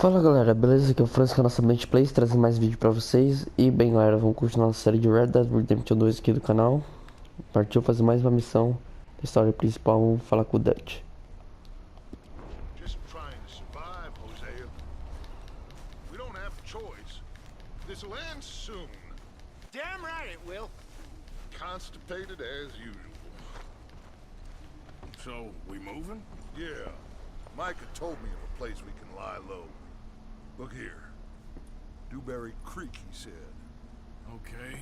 Fala galera, beleza? Aqui é o Francisco, nossa Mente Plays, trazendo mais vídeo pra vocês. E bem galera, vamos continuar a série de Red Dead Redemption 2 aqui do canal. Partiu fazer mais uma missão da história principal, vamos falar com o Dutch. Just trying to survive, Hosea. We don't have a choice. This'll end soon. Damn right it will. Constipated as usual. So, we moving? Yeah. Micah told me of a place we can lie low. Look here. Dewberry Creek, he said. Okay.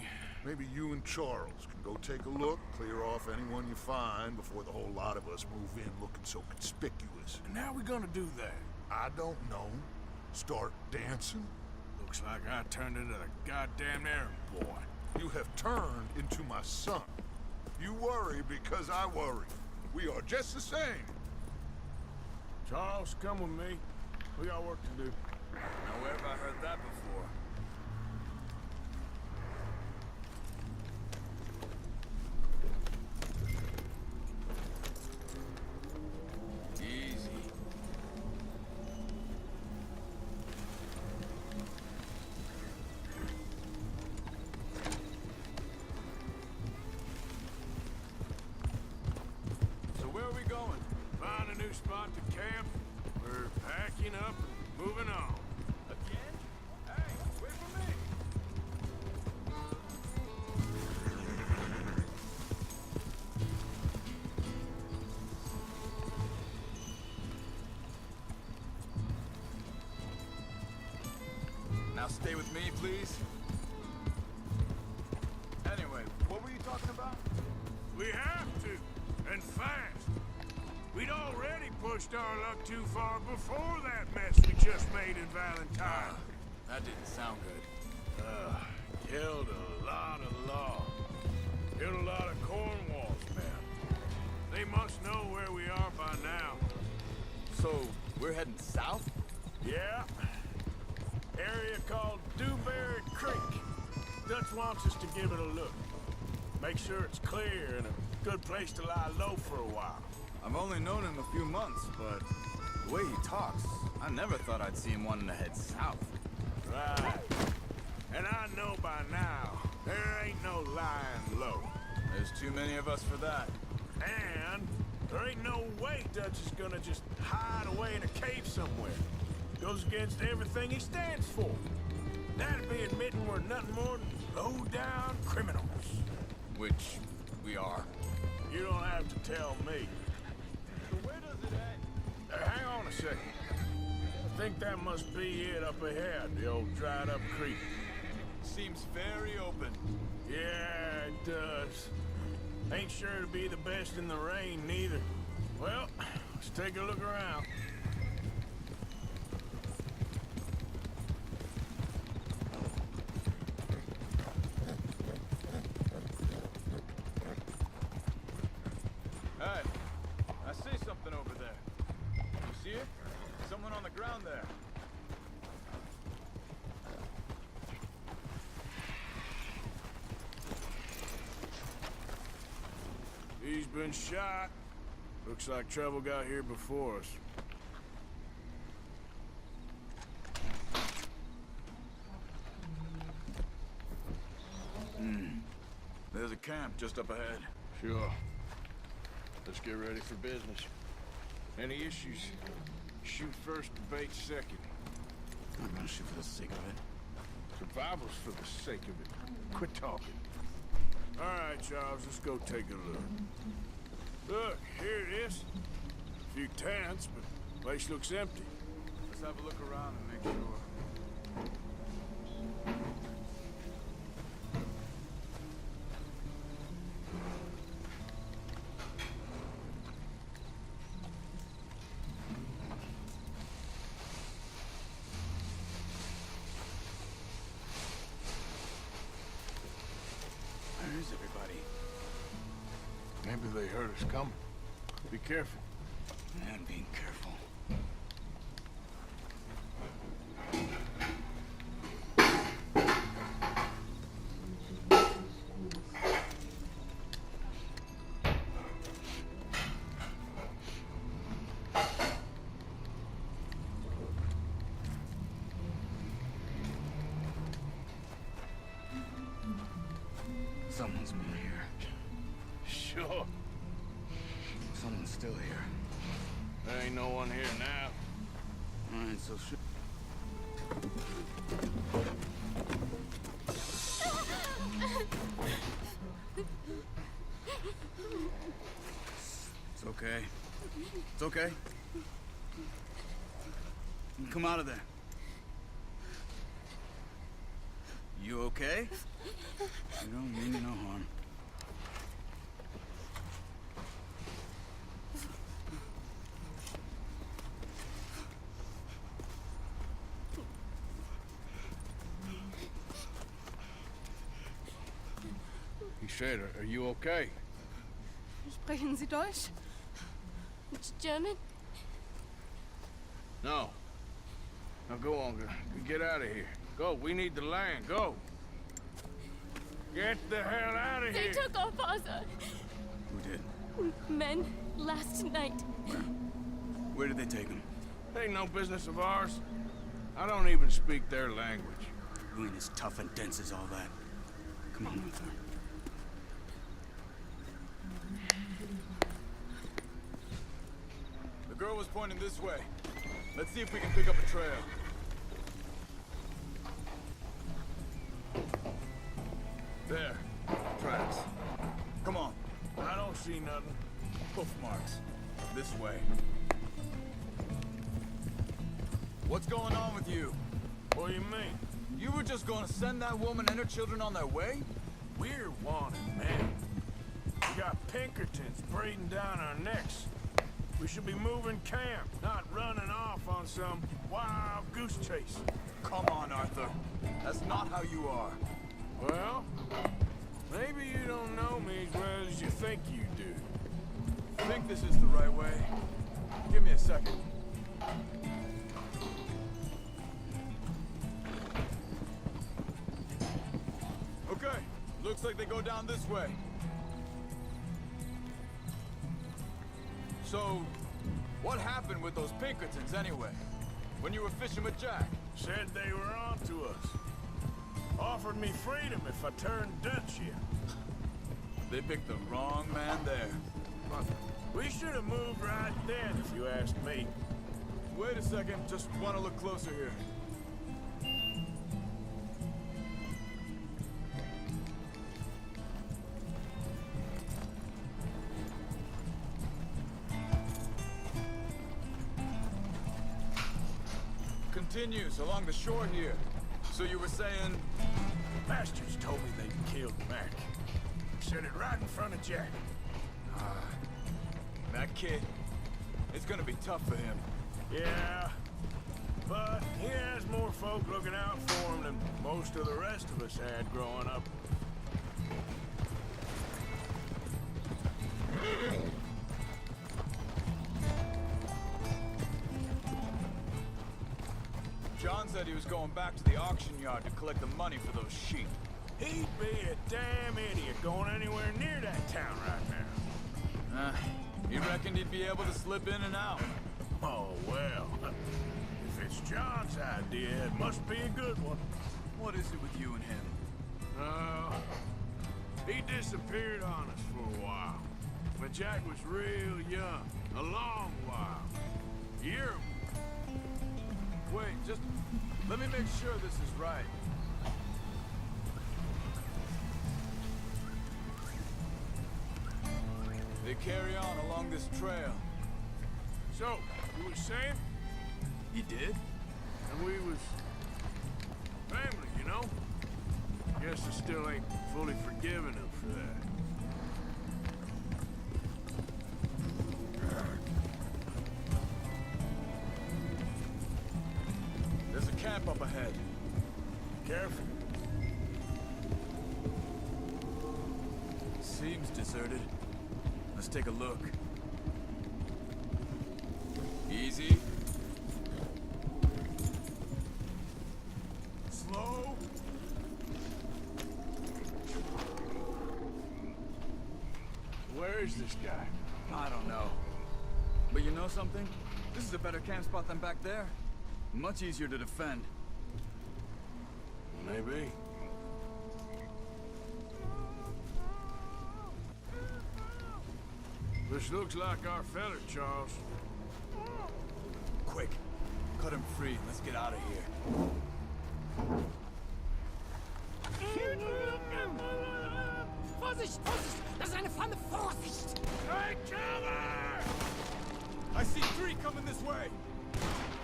Maybe you and Charles can go take a look, clear off anyone you find before the whole lot of us move in looking so conspicuous. And how we gonna do that? I don't know. Start dancing? Looks like I turned into a goddamn errand boy. You have turned into my son. You worry because I worry. We are just the same. Charles, come with me. We got work to do. Now where have I heard that before? Easy. So where are we going? Find a new spot to camp. We're packing up and moving on. Again? Hey, wait for me! Now stay with me, please. Anyway, what were you talking about? We have to, and fast. We'd already pushed our luck too far before that mess we just made in Valentine. That didn't sound good. Killed a lot of law. Killed a lot of Cornwall's men. They must know where we are by now. So, we're heading south? Yeah. Area called Dewberry Creek. Dutch wants us to give it a look. Make sure it's clear and a good place to lie low for a while. I've only known him a few months, but the way he talks, I never thought I'd see him wanting to head south. Right. And I know by now, there ain't no lying low. There's too many of us for that. And there ain't no way Dutch is gonna just hide away in a cave somewhere. Goes against everything he stands for. That'd be admitting we're nothing more than low-down criminals. Which we are. You don't have to tell me. So where does it end? Hang on a second. I think that must be it up ahead, the old dried-up creek. Seems very open. Yeah, it does. Ain't sure to be the best in the rain, neither. Well, let's take a look around. Hey, I see something over there. You see it? Someone on the ground there. He's been shot. Looks like trouble got here before us. There's a camp just up ahead. Sure. Let's get ready for business. Any issues? Shoot first, debate second. I'm gonna shoot for the sake of it. Survival's for the sake of it. Quit talking. All right, Charles, let's go take a look. Look, here it is. A few tents, but the place looks empty. Let's have a look around and make sure. Where's everybody? Maybe they heard us coming. Be careful. I'm being careful. Someone's been here. Sure. Someone's still here. There ain't no one here now. I ain't so sure. It's okay. It's okay. Come out of there. You okay? You don't mean no harm. He said, are you okay? Sprechen Sie Deutsch? German? No. Now go on, get out of here. Go, we need the land, go. Get the hell out of They here. took our father. Who did? Men last night. Where did they take him? Ain't no business of ours. I don't even speak their language. You ain't as tough and dense as all that. Come on, Arthur. The girl was pointing this way. Let's see if we can pick up a trail. There. Tracks. Come on. I don't see nothing. Hoof marks. This way. What's going on with you? What do you mean? You were just going to send that woman and her children on their way? We're wanted, man. We got Pinkertons breathing down our necks. We should be moving camp, not running off on some wild goose chase. Come on, Arthur. That's not how you are. Well, maybe you don't know me as well as you think you do. I think this is the right way. Give me a second. Okay, looks like they go down this way. So, what happened with those Pinkertons anyway? When you were fishing with Jack? Said they were on to us. Offered me freedom if I turned Dutch here. They picked the wrong man there. We should have moved right then, if you ask me. Wait a second, just want to look closer here. Continues along the shore here. So you were saying... Bastards told me they killed Mac. Said it right in front of Jack. That kid, it's gonna be tough for him. Yeah, but he has more folk looking out for him than most of the rest of us had growing up. John said he was going back to the auction yard to collect the money for those sheep. He'd be a damn idiot going anywhere near that town right now. He reckoned he'd be able to slip in and out. Oh, well. If it's John's idea, it must be a good one. What is it with you and him? He disappeared on us for a while. When Jack was real young. A long while. Year. Wait, just let me make sure this is right. They carry on along this trail. So, you was saying? He did? And we was family, you know? Guess I still ain't fully forgiven him for that. There's a camp up ahead. Careful. Seems deserted. Let's take a look. Easy. Slow. Where is this guy? I don't know. But you know something? This is a better camp spot than back there. Much easier to defend. Maybe. This looks like our fella, Charles. Quick, cut him free. Let's get out of here. Vorsicht, Vorsicht! Das ist eine Pfanne! Vorsicht! Hey, cover! I see 3 coming this way.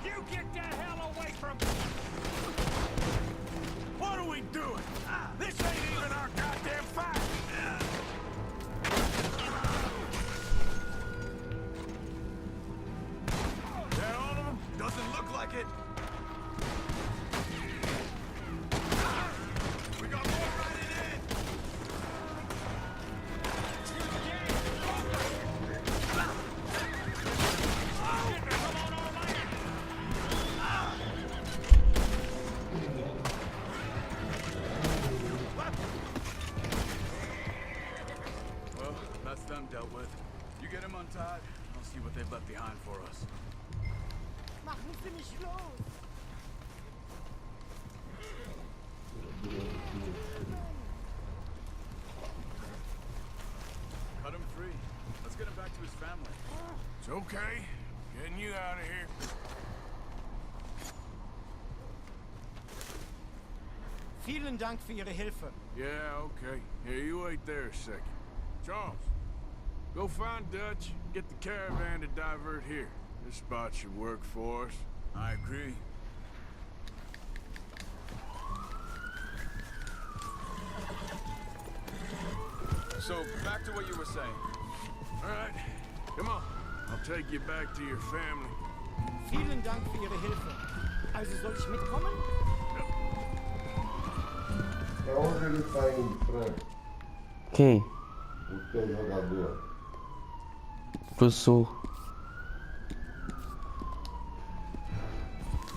You get the hell away from me! What are we doing? This ain't even our goddamn fight! That all of them? Doesn't look like it. We got more riding in. Well, that's them dealt with. You get them untied, I'll see what they've left behind for us. Machen Sie mich los! Cut him free. Let's get him back to his family. It's okay. Getting you out of here. Vielen Dank für Ihre Hilfe. Yeah, okay. Yeah, you wait there a second. Charles, go find Dutch, get the caravan to divert here. This spot should work for us. I agree. So, back to what you were saying. All right, come on. I'll take you back to your family. Vielen Dank für Ihre Hilfe. Also soll ich mitkommen? Pra onde ele tá indo, Frank? Quem? O teu jogador. Pro sul.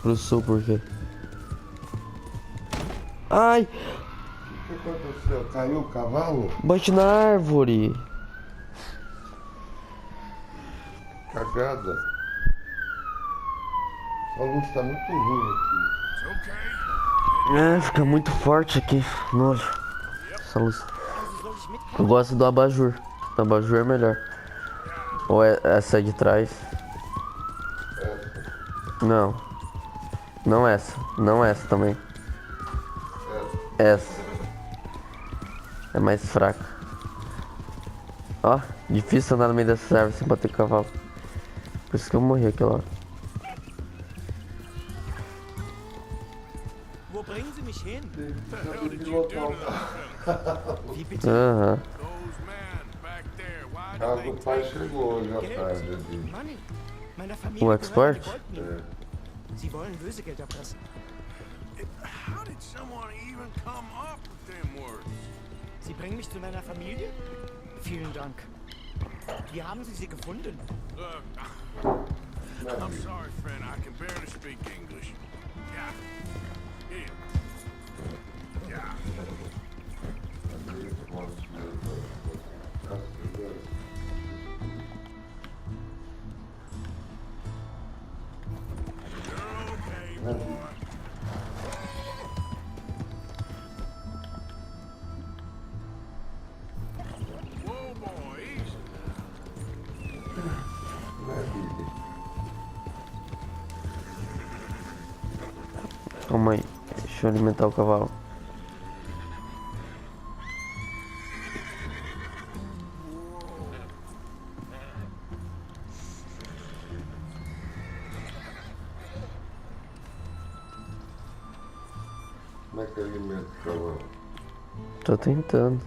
Pro sul por quê? Ai! O que aconteceu? Caiu o cavalo? Bate na árvore! Cagada. A luz tá muito ruim aqui. It's okay. É, fica muito forte aqui. Nojo. Essa luz. Also soll ich mitkommen? Eu gosto do abajur. O abajur é melhor. Ou é essa aí de trás? Não. Não essa. Não essa também. Essa. É mais fraca. Ó, difícil andar no meio dessa árvore sem bater cavalo. Por isso que eu morri aquela hora. Wo bringen Sie mich hin? What did you do to that fella? Wie bitte? Aham. Those men back there, why A did casa they do pai take chegou hoje à Geld? tarde ali. Money. Meiner O Familie Export? gehören die Goldminen. Sie wollen Lösegeld erpressen. How did someone even come up with them words? Sie bringen mich zu meiner Familie? Vielen Dank. Wie haben Sie sie gefunden? Look, I'm sorry, friend. I can barely speak English. Yeah. Here. Yeah. You're okay, boy. Whoa, boy. Easy. Calma aí. Deixa eu alimentar o cavalo. Como é que alimenta o cavalo? Tô tentando.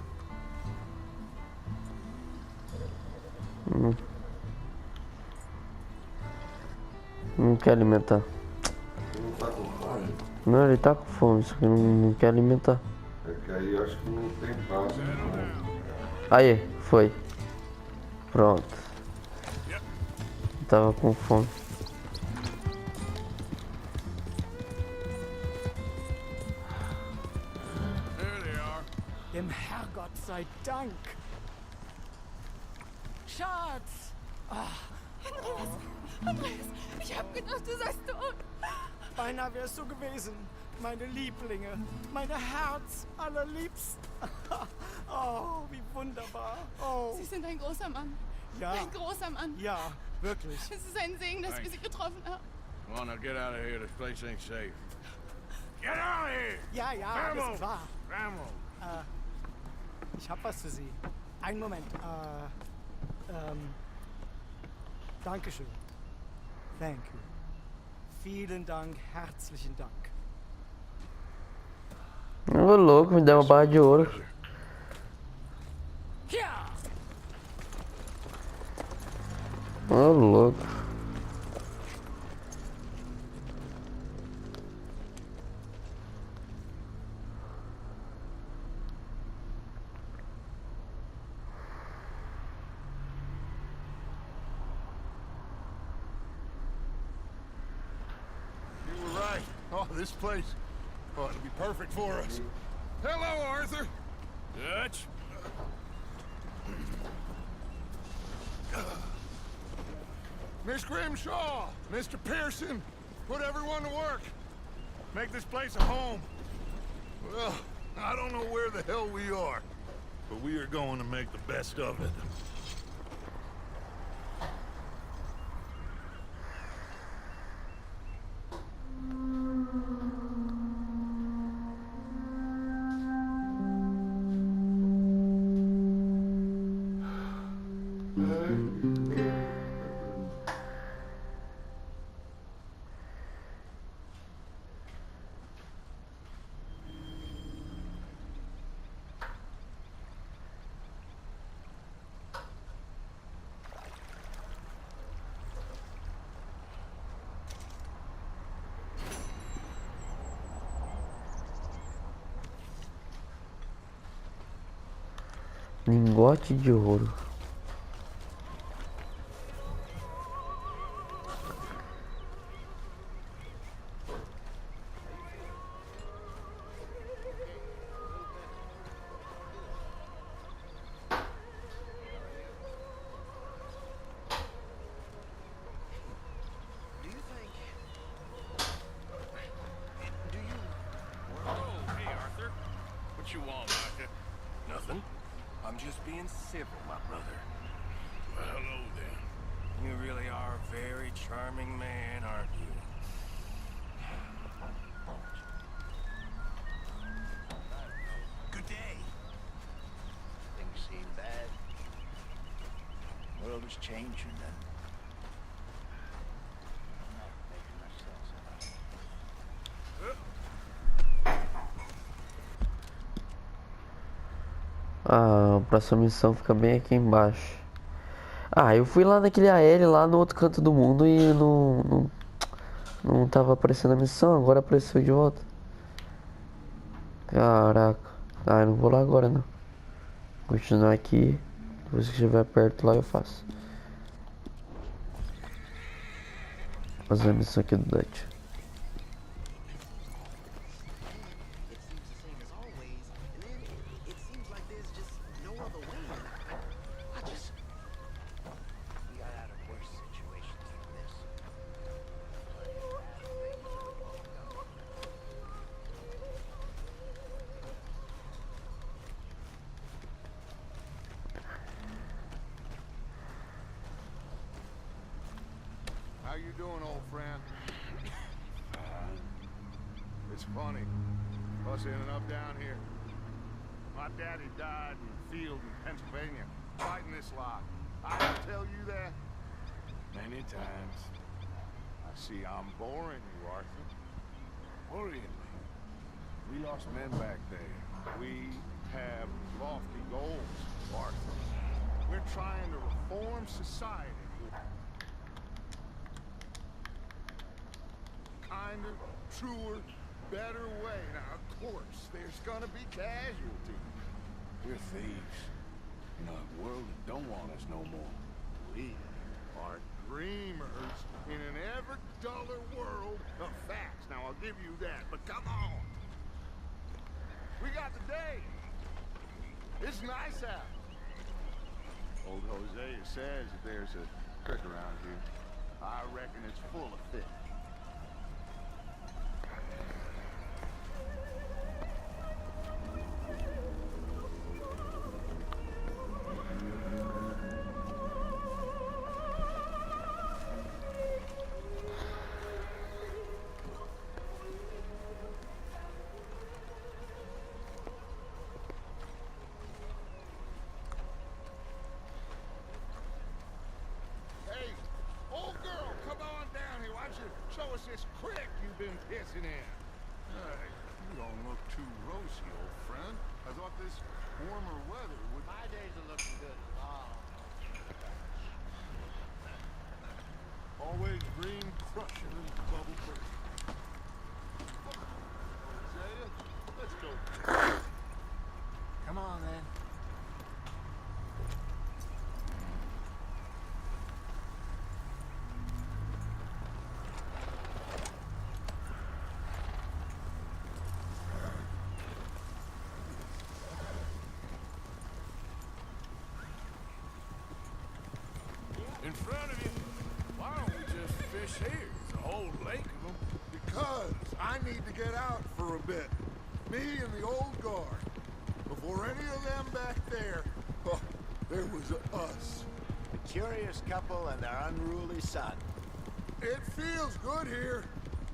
Não quer alimentar. Você não tá com fome? Não, ele tá com fome, só que não quer alimentar. É que aí eu acho que não tem passo. Aí, foi. Pronto. Tava com fome. There they are. Dem Herrgott sei Dank. Schatz! Andreas, ich hab gedacht, du seist tot. Beinahe wärst du gewesen. Meine Lieblinge. Meine Herz allerliebsten. Oh, wie wunderbar. Oh. Sie sind ein großer Mann. Ja. Ein großer Mann. Ja, wirklich. Es ist ein Segen, dass wir sie getroffen haben. Come on, now get out of here. This place ain't safe. Get out of here! Ja, ja, alles Vamos! klar. Vamos! Ich hab was für Sie. Einen Moment. Dankeschön. Thank you. Vielen Dank, herzlichen Dank. Ô louco, me deu uma barra de ouro. Ja! Ô louco. You were right. Oh, this place ought to be perfect for us. Hello, Arthur. Dutch? Miss Grimshaw, Mr. Pearson, put everyone to work. Make this place a home. Well, I don't know where the hell we are, but we are going to make the best of it. Lingote de ouro. Oh, hey, Arthur. What you want, Micah? Nothing. I'm just being civil, my brother. Well, hello, then. You really are a very charming man, aren't you? Good day. Things seem bad. The world is changing then. I'm not making myself A próxima missão fica bem aqui embaixo. Ah, eu fui lá naquele AL lá no outro canto do mundo e não tava aparecendo a missão, agora apareceu de volta. Caraca. Ah, eu não vou lá agora não. Vou continuar aqui. Depois que estiver perto lá eu faço. Vou fazer a missão aqui do Dutch. How you doing, old friend? It's funny, us ending up down here. My daddy died in the field in Pennsylvania, fighting this lot. I can tell you that. Many times. I see I'm boring you, Arthur. Worrying me. We lost men back there. We have lofty goals, Arthur. We're trying to reform society. Kinder, truer, better way. Now, of course, there's gonna be casualties. We're thieves. In a world that don't want us no more. We are dreamers in an ever duller world of facts. Now, I'll give you that, but come on. We got the day. It's nice out. Old Hosea says that there's a creek around here. I reckon it's full of fish. kissing in. Hey, you don't look too rosy, old friend. I thought this warmer weather would... My days are looking good. Always green crushing and bubble bursting. Hosea, let's go. Come on, then. In front of you. Why don't we just fish here? There's a whole lake of them. Because I need to get out for a bit. Me and the old guard. Before any of them back there, oh, there was us. A curious couple and their unruly son. It feels good here.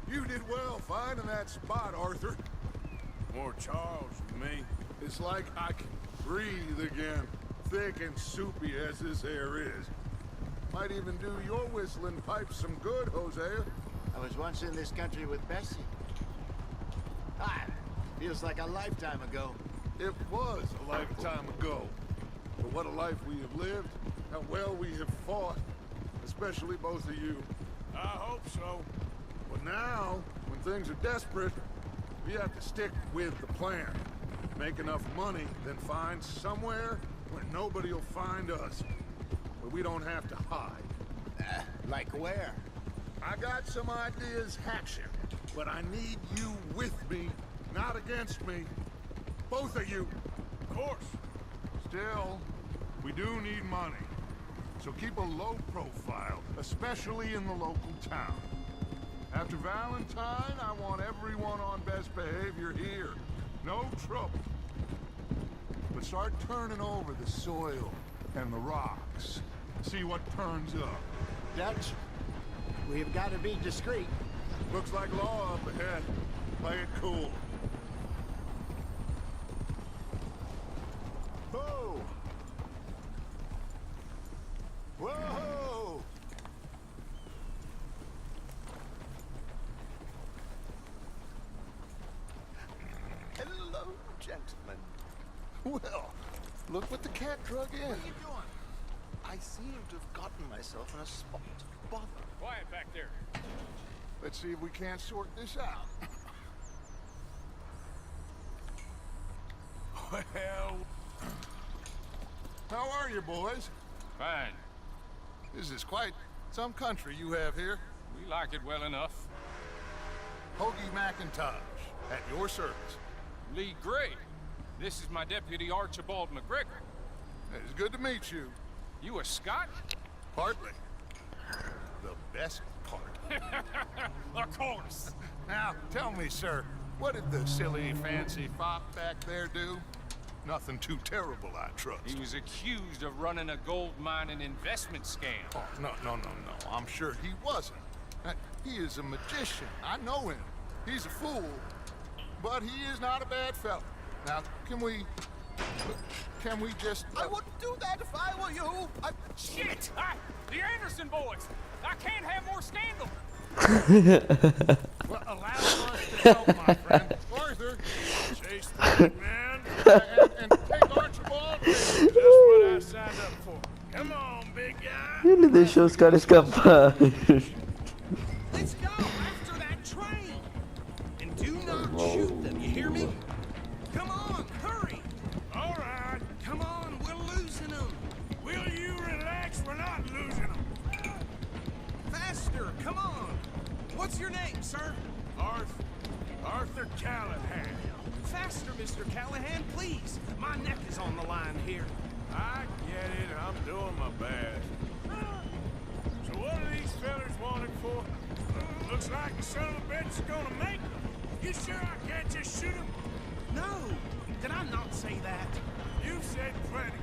You did well finding that spot, Arthur. More Charles than me. It's like I can breathe again, thick and soupy as this air is. Might even do your whistling pipes some good, Hosea. I was once in this country with Bessie. Feels like a lifetime ago. It was a lifetime ago. But what a life we have lived, how well we have fought, especially both of you. I hope so. But now, when things are desperate, we have to stick with the plan. Make enough money, then find somewhere where nobody will find us. Where we don't have to hide. Like where? I got some ideas hatching, but I need you with me, not against me. Both of you. Of course. Still, we do need money. So keep a low profile, especially in the local town. After Valentine, I want everyone on best behavior here. No trouble. But start turning over the soil and the rocks. See what turns up. Dutch, we've got to be discreet. Looks like law up ahead. Play it cool. Whoa! Whoa! Hello, gentlemen. Well, look what the cat drug in. What are you doing? I seem to have gotten myself in a spot. Bother. Quiet back there. Let's see if we can't sort this out. Well, How are you, boys? Fine. This is quite some country you have here. We like it well enough. Hoagie McIntosh, at your service. Lee Gray. This is my deputy Archibald McGregor. It's good to meet you. You a Scot? Partly. The best part. Of course. Now, tell me, sir, what did the silly, fancy fop back there do? Nothing too terrible, I trust. He was accused of running a gold mining investment scam. Oh, no. I'm sure he wasn't. He is a magician. I know him. He's a fool. But he is not a bad fellow. Now, can we just... I wouldn't do that if I were you. Shit! The Anderson boys! I can't have more scandal! Well, allow us to help, my friend. Arthur, Chase the big man. and take Archibald. That's what I signed up for. Come on, big guy. Ele deixou os caras escapar. Let's go after that train. And do not shoot them, you hear me? Come on, hurry. All right, come on, we're losing them. Will you relax? We're not losing them. Faster, come on. What's your name, sir? Arthur Callahan. Faster, Mr. Callahan, please. My neck is on the line here. I get it. I'm doing my best. So what are these fellas wanted for? Looks like the son of a bitch is gonna make them. You sure I can't just shoot him? No. Did I not say that? You said plenty.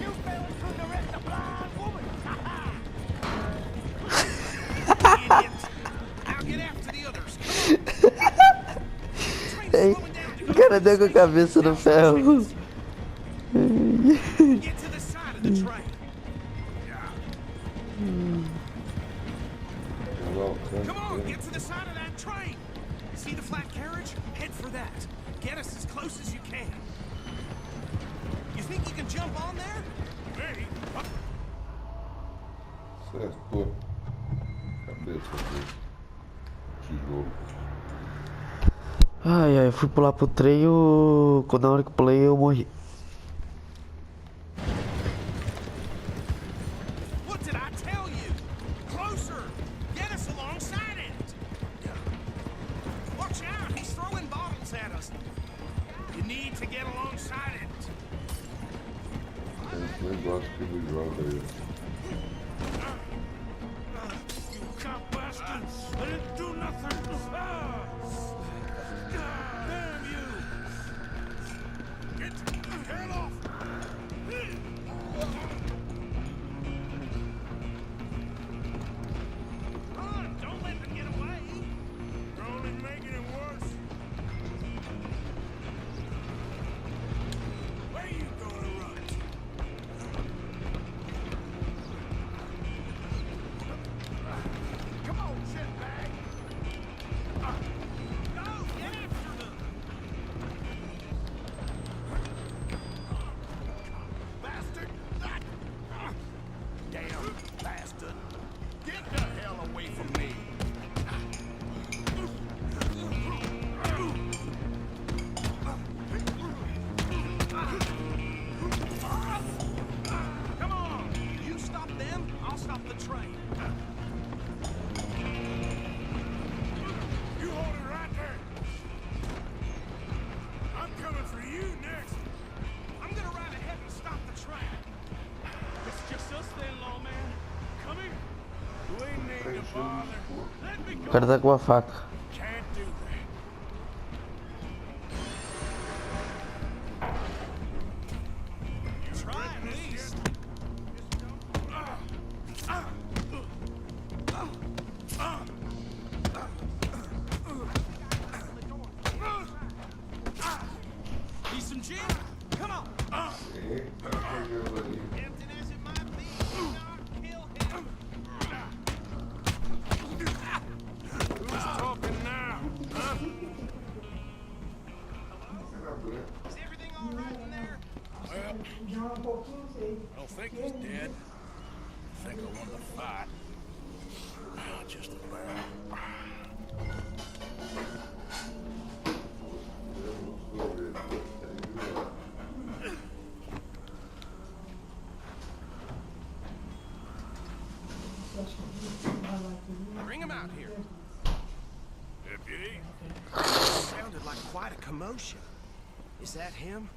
You fellas couldn't arrest a blind woman. Idiot. I'll get after the others. Ei, o cara deu com a cabeça no ferro. Get to the side of the train. Agora Come on, get to the side of that train. See the flat carriage? Head for that. Get us as close as you can. You think you can jump on there? Maybe. Certo. Cabeça dele. Tijolo. Ai, ai, eu fui pular pro trem, quando na hora que eu pulei eu morri. What did I tell you? Closer. Get us alongside it. Watch out, he's throwing bottles at us. You need to get alongside it. Esse negócio que ele joga aí. You cop bastards! I didn't do nothing! Damn you! Get off! Run! Don't let them get away! You're only making it worse! Where you gonna run? Come on, shitbag! Go! Get after them! Bastard! Damn bastard! Get the hell away from me! Come on! You stop them, I'll stop the train. You hold it right there. I'm coming for you next. I'm gonna ride ahead and stop the train. It's just us then, lawman. Come here. You ain't need to bother. Let me O go. cara tá com a faca. Can't do that. You try at least. Need some gin? Come on. Tempting as it might be, do not kill him. Who's talking now? Huh? Is everything all right in there? Well, I don't think he's dead. I think I won the fight. Just about. Bring him out here. Deputy, Sounded like quite a commotion. Is that him?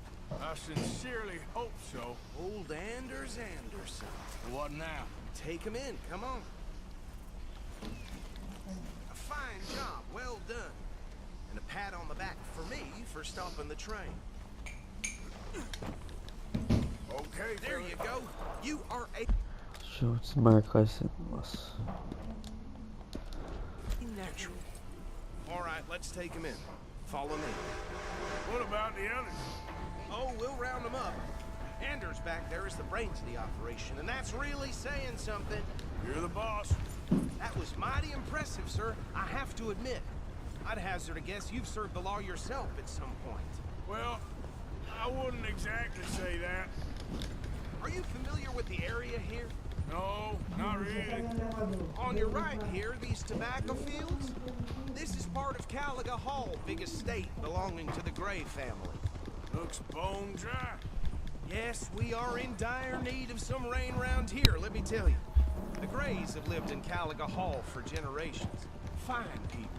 I sincerely hope so. Old Anders Anderson. What now? Take him in, come on. A fine job, well done. And a pat on the back for me for stopping the train. Okay, There you go. You are a Deixa eu desmarcar esse. Nossa. natural. All right, let's take him in. Follow me. What about the others? Oh, we'll round them up. Anders back there is the brains of the operation, and that's really saying something. You're the boss. That was mighty impressive, sir. I have to admit. I'd hazard a guess you've served the law yourself at some point. Well, I wouldn't exactly say that. Are you familiar with the area here? No, not really. On your right here, these tobacco fields? This is part of Caliga Hall, big estate belonging to the Gray family. Looks bone dry. Yes, we are in dire need of some rain round here, let me tell you. The Grays have lived in Caliga Hall for generations. Fine people.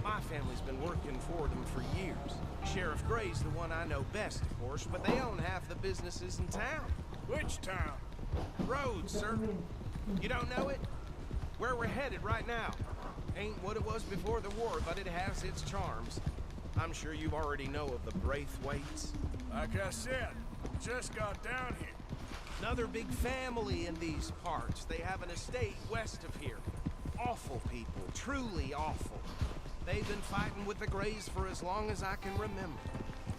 My family's been working for them for years. Sheriff Gray's the one I know best, of course, but they own half the businesses in town. Which town? Rhodes, sir. You don't know it? Where we're headed right now. Ain't what it was before the war, but it has its charms. I'm sure you already know of the Braithwaites. Like I said, just got down here. Another big family in these parts. They have an estate west of here. Awful people, truly awful. They've been fighting with the Grays for as long as I can remember.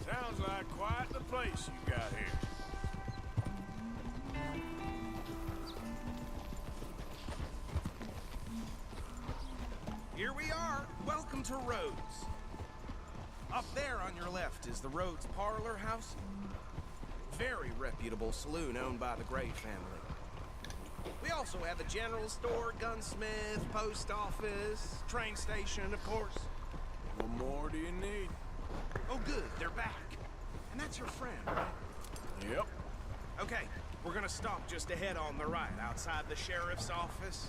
Sounds like quite the place you got here. here we are. Welcome to Rhodes. Up there on your left is the Rhodes Parlor House. Very reputable saloon owned by the Gray family. We also have a general store, gunsmith, post office, train station, of course. What more do you need? Oh, good, they're back. And that's your friend, right? Yep. Okay, we're gonna stop just ahead on the right, outside the sheriff's office.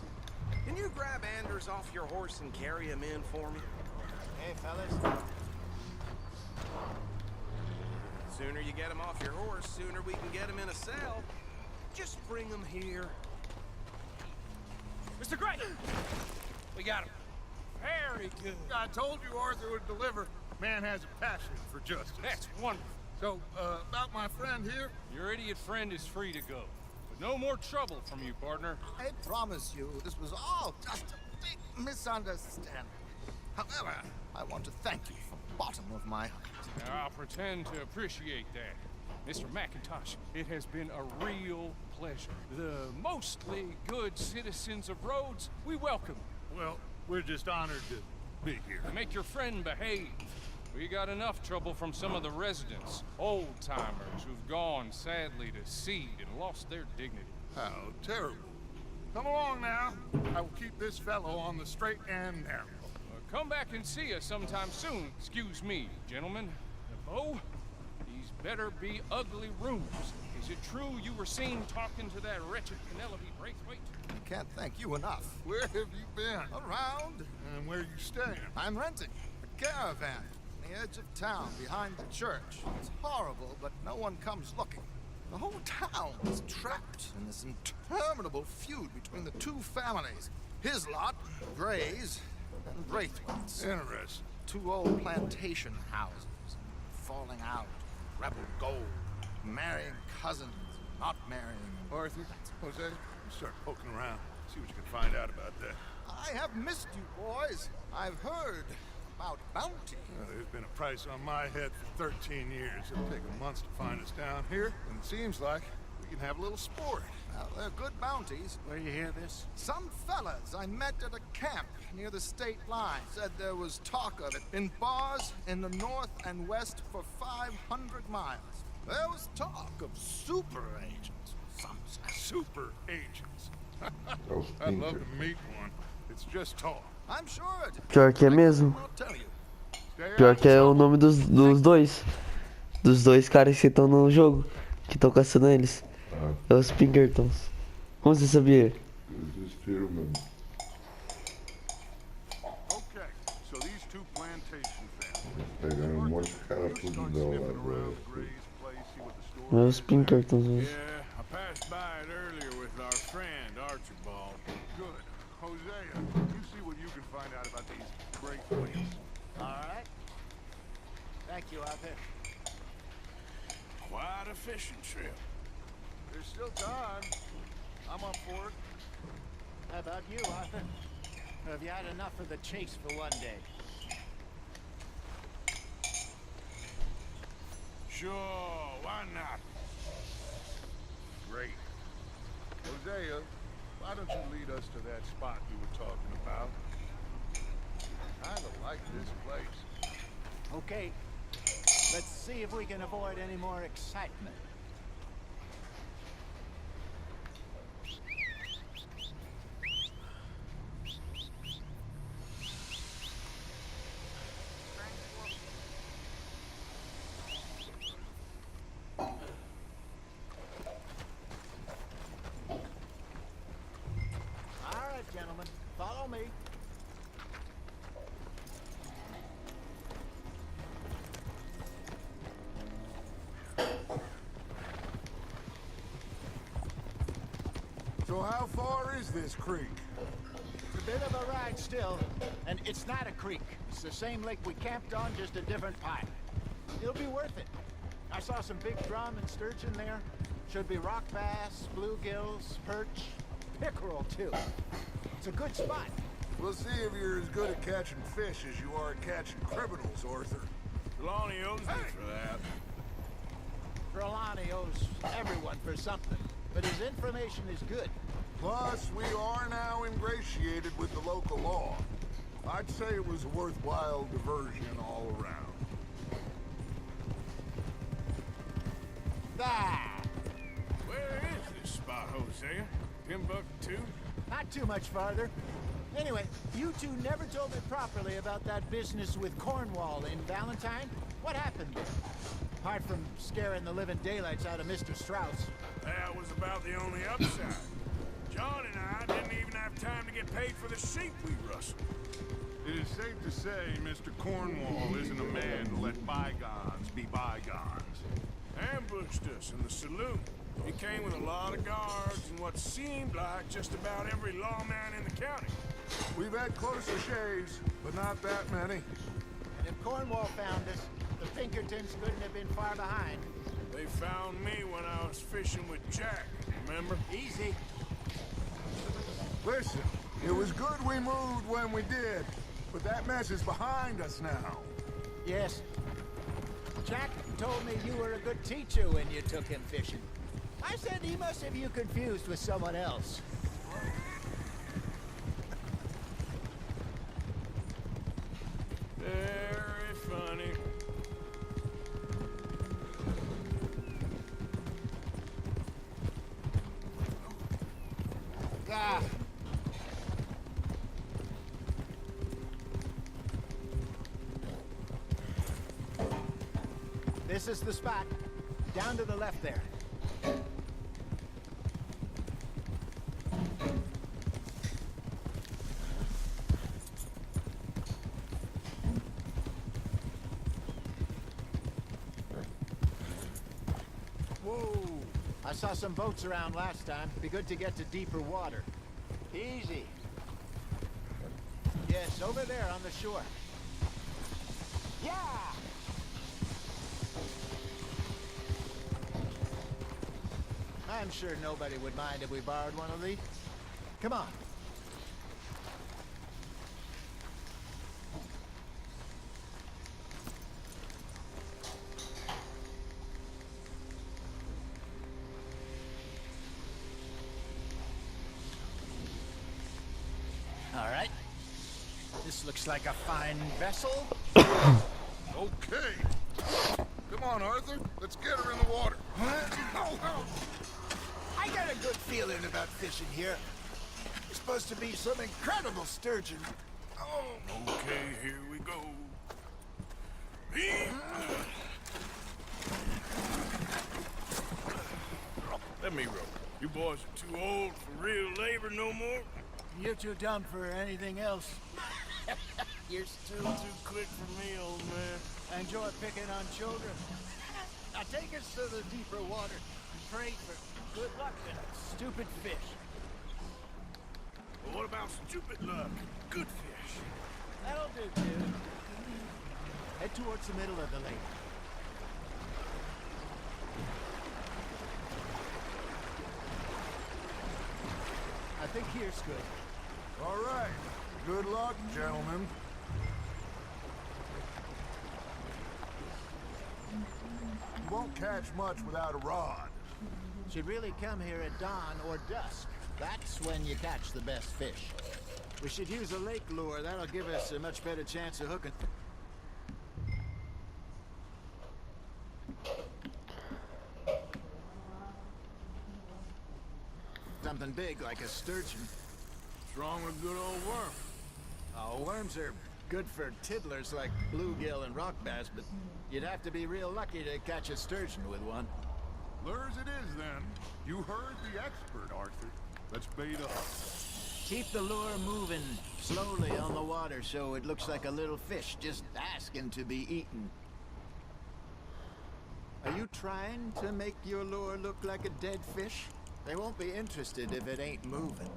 Can you grab Anders off your horse and carry him in for me? Hey, fellas. Sooner you get him off your horse, sooner we can get him in a cell. Just bring him here. Mr. Gray! We got him. Very good. I told you Arthur would deliver. Man has a passion for justice. That's wonderful. So, about my friend here? Your idiot friend is free to go. But no more trouble from you, partner. I promise you, this was all just a big misunderstanding. However, I want to thank you from the bottom of my heart. Now, I'll pretend to appreciate that. Mr. McIntosh, it has been a real pleasure. The mostly good citizens of Rhodes, we welcome. Well, we're just honored to be here. Make your friend behave. We got enough trouble from some of the residents, old-timers who've gone, sadly, to seed and lost their dignity. How terrible. Come along now. I will keep this fellow on the straight and narrow. Come back and see us sometime soon. Excuse me, gentlemen. Bo, these better be ugly rumors. Is it true you were seen talking to that wretched Penelope Braithwaite? I can't thank you enough. Where have you been? Around. And where are you staying? I'm renting a caravan on the edge of town behind the church. It's horrible, but no one comes looking. The whole town is trapped in this interminable feud between the two families. His lot, Gray's, and Braithwaite's. Interesting. Two old plantation houses, falling out, rebel gold, marrying cousins, not marrying. Arthur, Jose, you start poking around. See what you can find out about that. I have missed you, boys. I've heard about bounty. There's been a price on my head for 13 years. It'll take months to find us down here, and it seems like we can have a little sport. Well, they're good bounties. Where you hear this? Some fellas I met at a camp near the state line said there was talk of it in bars in the north and west for 500 miles. There was talk of super agents. Some say. Super agents. I'd love to meet one. It's just talk. I'm sure it. Pior que é mesmo. I'll tell you. Pior que é o nome dos dois. Dos dois caras que estão no jogo. Que estão caçando eles. É os Pinkertons. Como você sabia? Okay, so these two plantation families. Pegaram monte de cara tudo da hora. É os Pinkertons. Né? Yeah, I passed by it earlier with our friend, Archibald. Good. Hosea, you see what you can find out about these great places. All right. Thank you, Arthur. Quite a fishing trip. There's still time. I'm up for it. How about you, Arthur? Or have you had enough of the chase for one day? Sure, why not? Great. Hosea, why don't you lead us to that spot you were talking about? Kinda like this place. Okay. Let's see if we can avoid any more excitement. Gentlemen, follow me. So how far is this creek? It's a bit of a ride still, and it's not a creek. It's the same lake we camped on, just a different pipe. It'll be worth it. I saw some big drum and sturgeon there. Should be rock bass, bluegills, perch, pickerel too. It's a good spot. We'll see if you're as good at catching fish as you are at catching criminals, Arthur. Trelawney owes me for that. Trelawney owes everyone for something, but his information is good. Plus, we are now ingratiated with the local law. I I'd say it was a worthwhile diversion all around. Ah, Where is this spot, Hosea? Timbuktu? not too much farther. Anyway, you two never told me properly about that business with Cornwall in Valentine. What happened there? Apart from scaring the living daylights out of Mr. Strauss. That was about the only upside. John and I didn't even have time to get paid for the sheep we rustled. It is safe to say Mr. Cornwall isn't a man to let bygones be bygones. Ambushed us in the saloon. He came with a lot of guards and what seemed like just about every lawman in the county. We've had closer shaves, but not that many. And if Cornwall found us, the Pinkertons couldn't have been far behind. They found me when I was fishing with Jack, remember? Easy. Listen, it was good we moved when we did, but that mess is behind us now. Yes. Jack told me you were a good teacher when you took him fishing. I said he must have you confused with someone else. Very funny. Ah. This is the spot. Down to the left there. Whoa! I saw some boats around last time. Be good to get to deeper water. Easy. Yes, over there on the shore. Yeah! I'm sure nobody would mind if we borrowed one of these. Come on. All right. This looks like a fine vessel. Okay. Come on, Arthur. Let's get her in the water. I got a good feeling about fishing here. It's supposed to be some incredible sturgeon. Oh, okay, here we go. Let me row. You boys are too old for real labor no more. You're too dumb for anything else. You're still too quick for me, old man. I enjoy picking on children. Now take us to the deeper water and pray for good luck and stupid fish. But what about stupid luck? Good fish. That'll do, dude. Head towards the middle of the lake. I think here's good. All right. Good luck, gentlemen. You won't catch much without a rod. Should really come here at dawn or dusk. That's when you catch the best fish. We should use a lake lure. That'll give us a much better chance of hooking. Something big like a sturgeon. What's wrong with good old worm? Oh, worms are good for tiddlers like bluegill and rock bass, but you'd have to be real lucky to catch a sturgeon with one. Lure as it is, then. You heard the expert, Arthur. Let's bait up. Keep the lure moving slowly on the water so it looks like a little fish just asking to be eaten. Are you trying to make your lure look like a dead fish? They won't be interested if it ain't moving.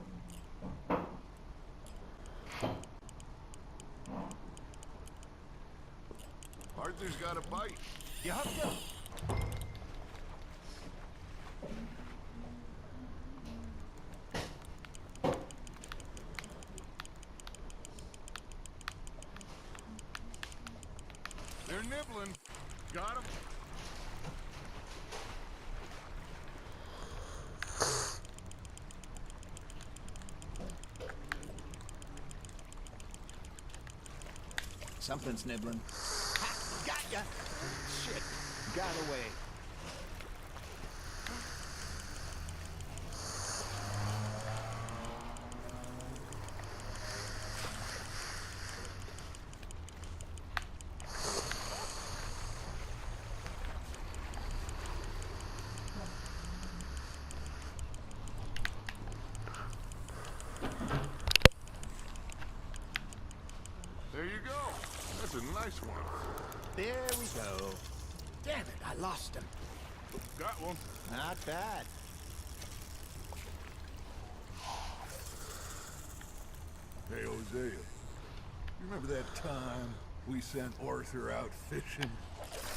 Arthur's got a bite. You hooked him? They're nibbling. Got him. Something's nibbling. Ha! Got ya! Shit. Got away. There you go. That's a nice one. There we go. Damn it, I lost him. Got one. Not bad. Hey, Hosea. You remember that time we sent Arthur out fishing?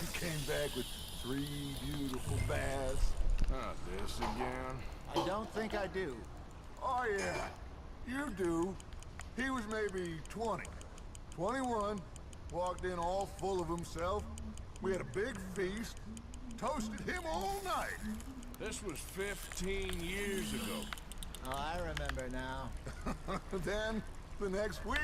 He came back with 3 beautiful bass. Not this again. I don't think I do. Oh, yeah. You do. He was maybe 20. 21. Walked in all full of himself. We had a big feast. Toasted him all night. This was 15 years ago. Oh, I remember now. Then, the next week,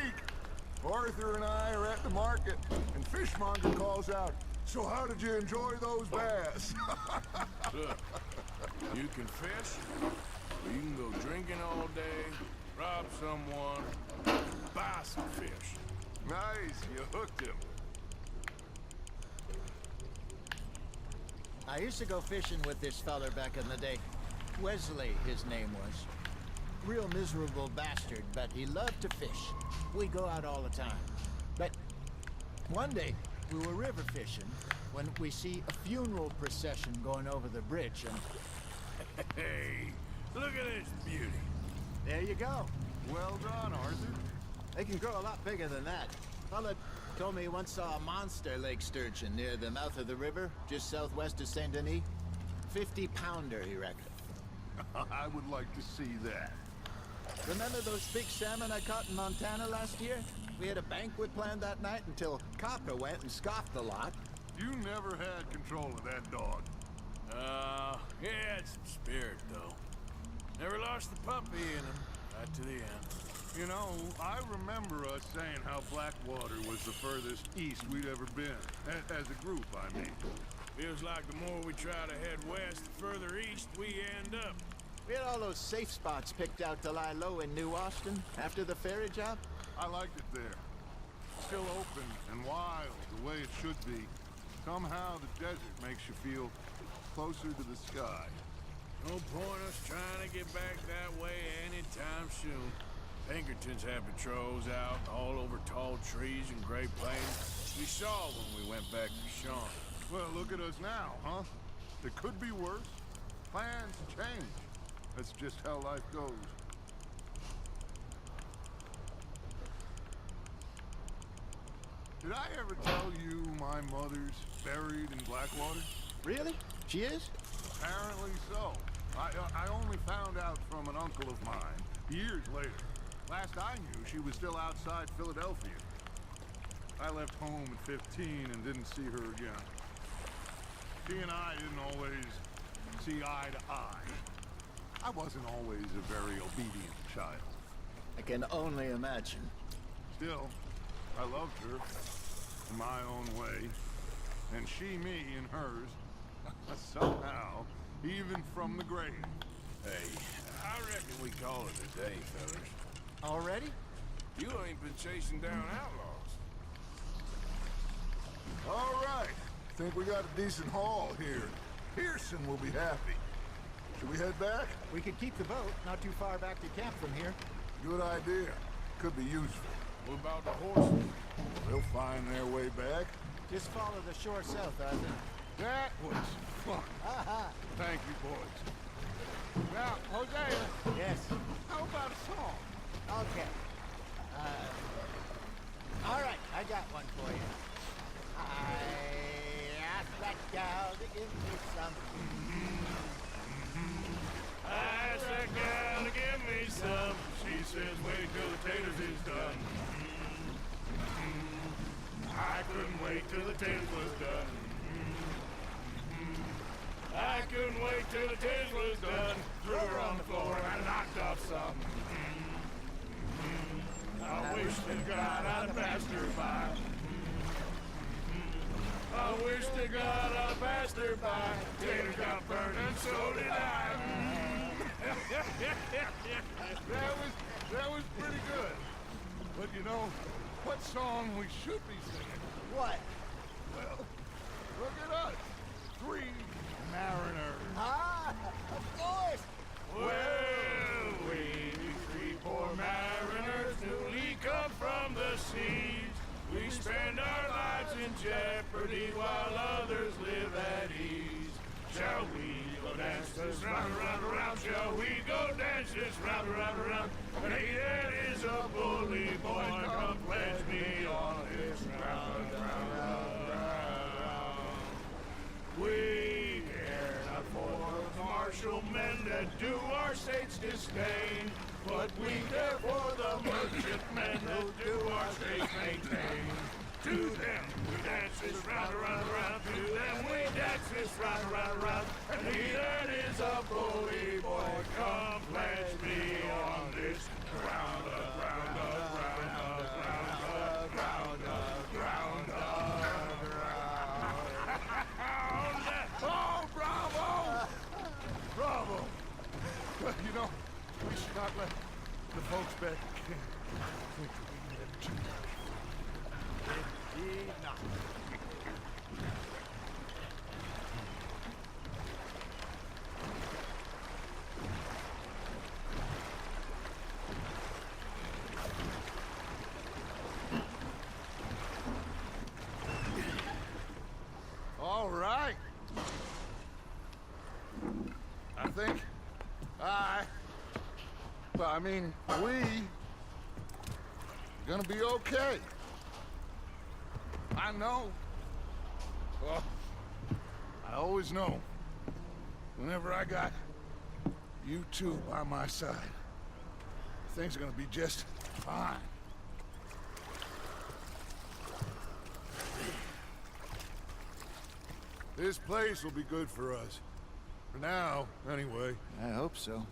Arthur and I are at the market, and Fishmonger calls out, "So how did you enjoy those bass?" Look, you can fish, or you can go drinking all day, rob someone, and buy some fish. Nice, you hooked him. I used to go fishing with this feller back in the day. Wesley, his name was. Real miserable bastard, but he loved to fish. We go out all the time. But one day, we were river fishing when we see a funeral procession going over the bridge, and Hey, look at this beauty. there you go. Well done, Arthur. They can grow a lot bigger than that. Fella told me he once saw a monster lake sturgeon near the mouth of the river, just southwest of Saint Denis. 50-pounder, he reckoned. I would like to see that. Remember those big salmon I caught in Montana last year? We had a banquet planned that night until Copper went and scoffed a lot. You never had control of that dog. He had some spirit, though. Never lost the puppy in him, right to the end. You know, I remember us saying how Blackwater was the furthest east we'd ever been. As a group, I mean. Feels like the more we try to head west, the further east we end up. We had all those safe spots picked out to lie low in New Austin after the ferry job. I liked it there. Still open and wild, the way it should be. Somehow the desert makes you feel closer to the sky. No point us trying to get back that way anytime soon. Pinkertons had patrols out all over tall trees and Great Plains. We saw when we went back to Sean. Well, look at us now, huh? It could be worse. Plans change. That's just how life goes. Did I ever tell you my mother's buried in Blackwater? Really? She is? Apparently so. I only found out from an uncle of mine years later. Last I knew, she was still outside Philadelphia. I left home at 15 and didn't see her again. She and I didn't always see eye to eye. I wasn't always a very obedient child. I can only imagine. Still, I loved her in my own way, and she me in hers. Somehow, even from the grave. Hey, I reckon we call it a day, fellas. Already? You ain't been chasing down outlaws. All right. Think we got a decent haul here. Pearson will be happy. Should we head back? We could keep the boat not too far back to camp from here. Good idea. Could be useful. What about the horses? They'll find their way back. Just follow the shore south, Arthur. That was fun. Thank you, boys. Now, Hosea, Yes. how about a song? Okay. All right, I got one for you. I asked that gal to give me some. I asked that gal to give me some. She says, wait till the taters is done. I couldn't wait till the taters was done. I couldn't wait till the taters was done. Threw her on the floor and I knocked off some. I wish to God I'd passed her by. wish to God I passed her by. Taters got burned and so did I. That was pretty good. But you know, what song we should be singing? What? Well, look at us. 3 mariners. Ah, of course. Well, we 3 poor mariners newly come from the seas. We spend our lives in jeopardy while others live at ease. Shall we go dance this round, round, round? Shall we go dance this round, round, round? And he that is a bully boy, come pledge me on this round, round, round, round. We care not for the martial men that do our state's disdain, but we care for the merchantmen that do our state maintain. To them we dance this round, round, round. To them we dance this round, round, round. And he that is a bully boy, come pledge me on this round up, round up, round up, round up, round up, round up, round up. Oh, bravo! Bravo! Well, you know, we should not let the folks back think we had too much. Indeed not. All right. I think we gonna be okay. I know. Well, I always know. Whenever I got you two by my side, things are gonna be just fine. This place will be good for us. For now, anyway. I hope so.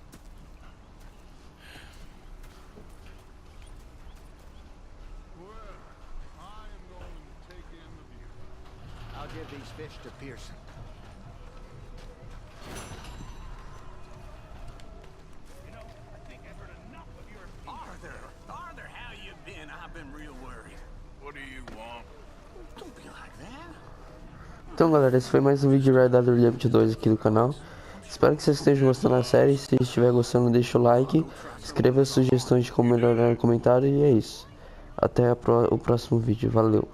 Well, I am going to take in the view. I'll give these fish to Pearson. You know, I think I've heard enough of your Arthur, how you been? I've been real worried. What do you want? Don't be like that. Então galera, esse foi mais um vídeo de Red Dead Redemption 2 aqui do canal. Espero que vocês estejam gostando da série. Se estiver gostando, deixa o like, escreva sugestões de como melhorar no comentário e é isso. Até o próximo vídeo, valeu!